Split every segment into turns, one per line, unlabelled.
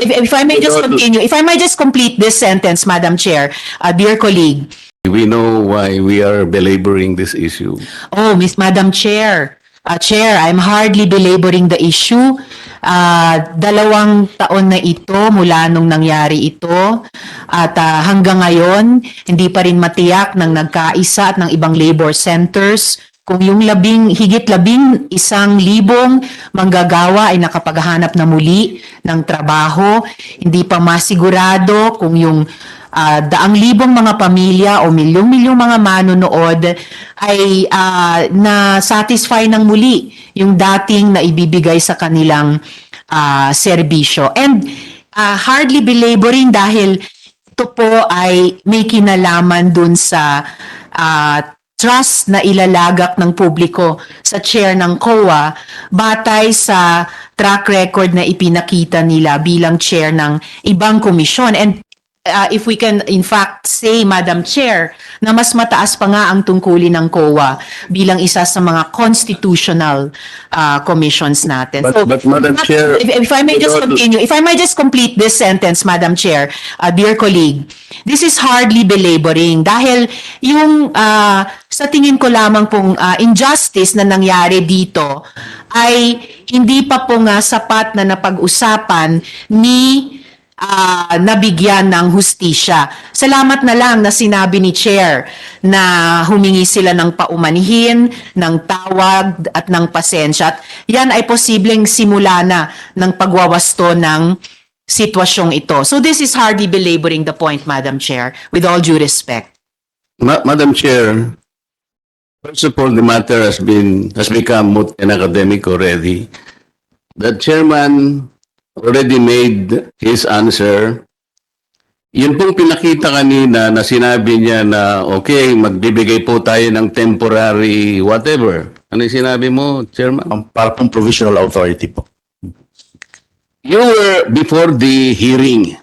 if I may just continue, if I might just complete this sentence, Madam Chair, dear colleague.
We know why we are belaboring this issue.
Oh, Madam Chair, Chair, I'm hardly belaboring the issue. 2 taon na ito mula nung nangyari ito at hanggang ngayon hindi pa rin matiyak ng nagkaisa at ng ibang labor centers kung yung higit 11,000 manggagawa ay nakapaghahanap na muli ng trabaho. Hindi pa masigurado kung yung 100,000 mga pamilya o milyong-milyong mga manonood ay na-satisfy ng muli yung dating na ibibigay sa kanilang serbisyo. And hardly belaboring dahil ito po ay may kinalaman dun sa trust na ilalagak ng publiko sa chair ng COA batay sa track record na ipinakita nila bilang chair ng ibang komisyon. And if we can in fact say, Madam Chair, na mas mataas pa nga ang tungkulin ng COA bilang isa sa mga constitutional commissions natin.
But Madam Chair,
if I may just continue, if I might just complete this sentence, Madam Chair, dear colleague, this is hardly belaboring dahil yung sa tingin ko lamang pong injustice na nangyari dito ay hindi pa po nga sapat na napag-usapan ni nabigyan ng hustisya. Salamat na lang na sinabi ni Chair na humingi sila ng paumanhin, ng tawag at ng pasensya. At yan ay posibleng simula na ng pagwawasto ng sitwasyong ito. So this is hardly belaboring the point, Madam Chair, with all due respect.
Madam Chair, first of all, the matter has become moot and academic already. The chairman already made his answer. Yun pong pinakita kanina na sinabi niya na okay, magbibigay po tayo ng temporary whatever. Ano yung sinabi mo, Chairman?
Para pong provisional authority po.
You were before the hearing.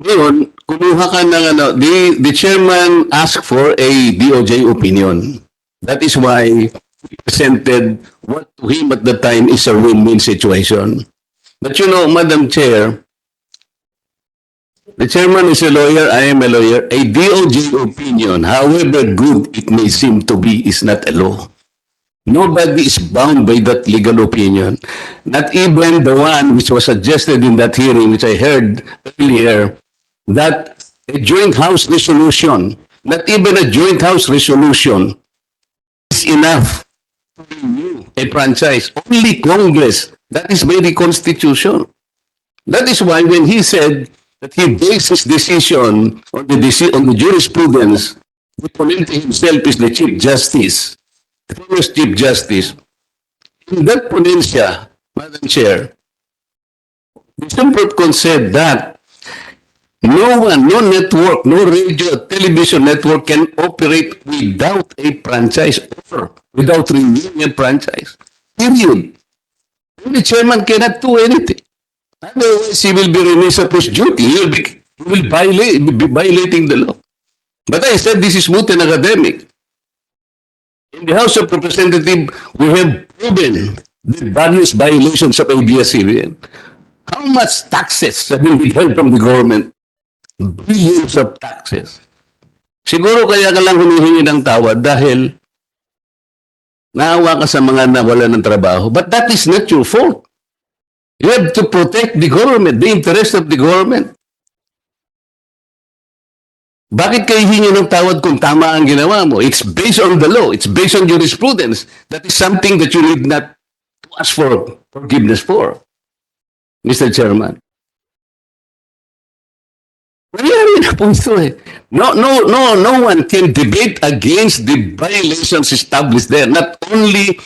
Ngayon, kumuha ka ng the chairman asked for a DOJ opinion. That is why he presented what to him at the time is a win-win situation. But you know, Madam Chair, the chairman is a lawyer, I am a lawyer. A DOJ opinion, however good it may seem to be, is not a law. Nobody is bound by that legal opinion. Not even the one which was suggested in that hearing, which I heard earlier, that a joint house resolution, not even a joint house resolution, is enough to renew a franchise. Only Congress. That is by the Constitution. That is why when he said that he based his decision on the jurisprudence, the ponente himself is the Chief Justice, the first Chief Justice. In that ponencia, Madam Chair, the Supreme Court said that no network, no radio, television network can operate without a franchise or without renewing a franchise. Period. The chairman cannot do anything. Otherwise, he will be remiss of his duty. He will be violating the law. But I said this is moot and academic. In the House of Representatives, we have proven the various violations of ABS-CBN. How much taxes have been withheld from the government? Billions of taxes. Siguro kaya ka lang humihingi ng tawad dahil naawa ka sa mga nawala ng trabaho. But that is not your fault. You have to protect the government, the interest of the government. Bakit kayo hingi ng tawad kung tama ang ginawa mo? It's based on the law. It's based on jurisprudence. That is something that you need not to ask for forgiveness for, Mr. Chairman. Nangyari na po ito eh. No one can debate against the violations established there. Not only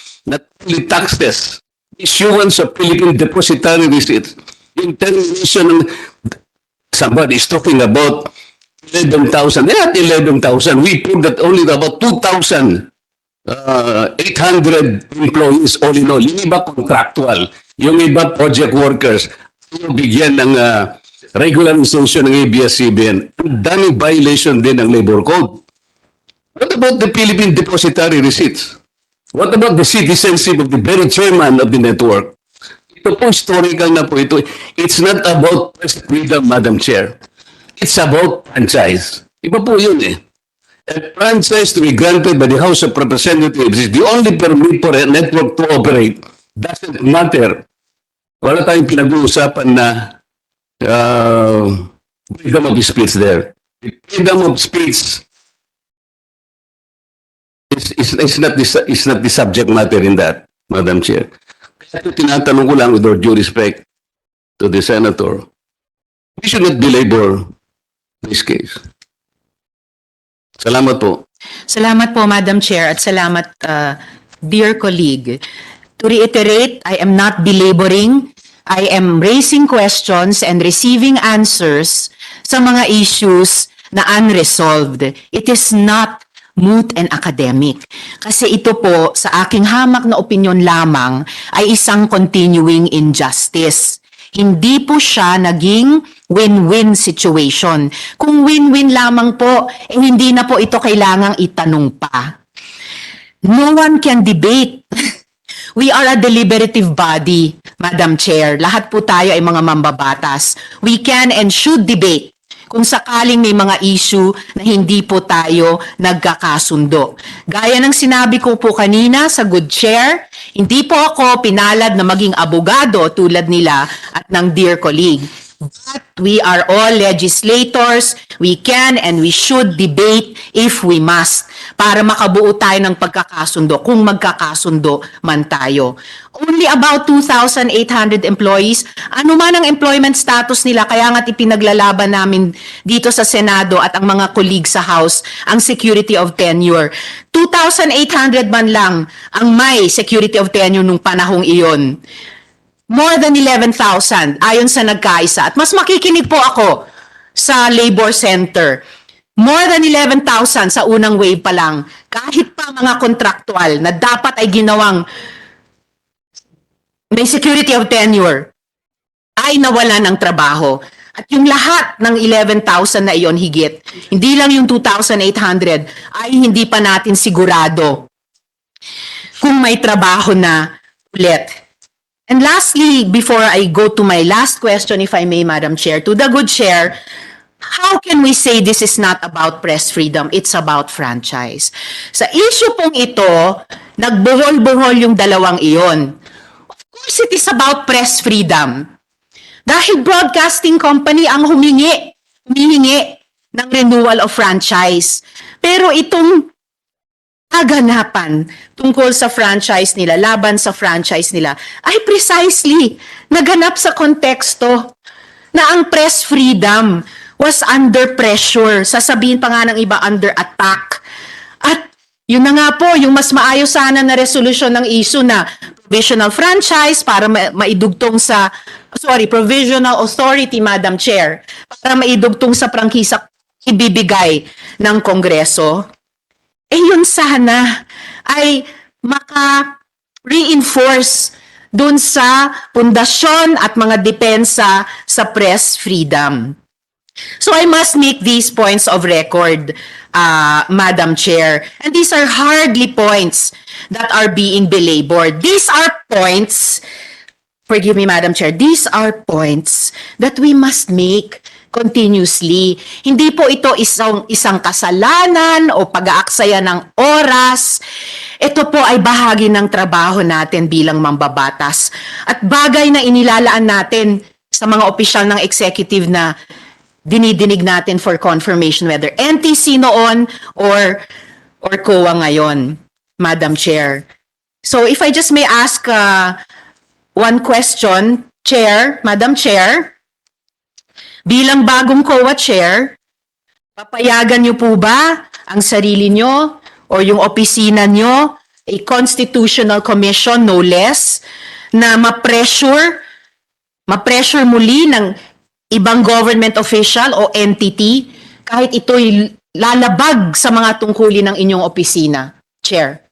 taxes, issuance of Philippine depositary receipts, intervention ng somebody is talking about 11,000. Not 11,000. We proved that only about 2,800 employees all in all. Yung iba contractual, yung iba project workers, yung bigyan ng regularization ng ABS-CBN. Ang daming violation din ng labor code. What about the Philippine depositary receipts? What about the citizenship of the very chairman of the network? Ito po, historical na po ito. It's not about press freedom, Madam Chair. It's about franchise. Iba po yun eh. A franchise to be granted by the House of Representatives is the only permit for a network to operate. Doesn't matter. Wala tayong pinag-uusapan na freedom of speech there. The freedom of speech is not the subject matter in that, Madam Chair. Kaya ito tinatanong ko lang with all due respect to the Senator, we should not belabor this case. Salamat po.
Salamat po, Madam Chair, at salamat, dear colleague. To reiterate, I am not belaboring. I am raising questions and receiving answers sa mga issues na unresolved. It is not moot and academic. Kasi ito po, sa aking hamak na opinyon lamang, ay isang continuing injustice. Hindi po siya naging win-win situation. Kung win-win lamang po, hindi na po ito kailangang itanong pa. No one can debate. We are a deliberative body, Madam Chair. Lahat po tayo ay mga mambabatas. We can and should debate kung sakaling may mga issue na hindi po tayo nagkakasundo. Gaya ng sinabi ko po kanina sa Good Chair, hindi po ako pinalad na maging abogado tulad nila at ng dear colleague. But we are all legislators. We can and we should debate if we must para makabuo tayo ng pagkakasundo kung magkakasundo man tayo. Only about 2,800 employees. Ano man ang employment status nila, kaya nga't ipinaglalaban namin dito sa Senado at ang mga colleagues sa House ang security of tenure. 2,800 man lang ang may security of tenure nung panahong iyon. More than 11,000 ayon sa nagkaisa. At mas makikinig po ako sa labor center. More than 11,000 sa unang wave pa lang. Kahit pa mga kontraktual na dapat ay ginawang may security of tenure ay nawalan ng trabaho. At yung lahat ng 11,000 na iyon higit, hindi lang yung 2,800 ay hindi pa natin sigurado kung may trabaho na ulit. And lastly, before I go to my last question, if I may, Madam Chair, to the Good Chair, how can we say this is not about press freedom? It's about franchise. Sa issue pong ito, nagbuhol-buhol yung dalawang iyon. Of course, it is about press freedom. Dahil broadcasting company ang humingi ng renewal of franchise. Pero itong kaganapan tungkol sa franchise nila, laban sa franchise nila, ay precisely naganap sa konteksto na ang press freedom was under pressure. Sasabihin pa nga ng iba, under attack. At yun na nga po, yung mas maayos sana na resolution ng issue na provisional franchise para maidugtong sa, provisional authority, Madam Chair, para maidugtong sa prangkisa ibibigay ng Kongreso. Yun sana ay maka-reinforce dun sa pundasyon at mga depensa sa press freedom. So I must make these points of record, Madam Chair. And these are hardly points that are being belabored. These are points, forgive me, Madam Chair, these are points that we must make continuously. Hindi po ito isang kasalanan o pag-aaksaya ng oras. Ito po ay bahagi ng trabaho natin bilang mambabatas at bagay na inilalaan natin sa mga opisyal ng executive na dinidinig natin for confirmation whether NTC noon or COA ngayon, Madam Chair. So if I just may ask one question, Chair, Madam Chair, bilang bagong COA Chair, papayagan niyo po ba ang sarili niyo o yung opisina niyo, a constitutional commission no less, na ma-pressure muli ng ibang government official o entity kahit ito'y lalabag sa mga tungkulin ng inyong opisina, Chair?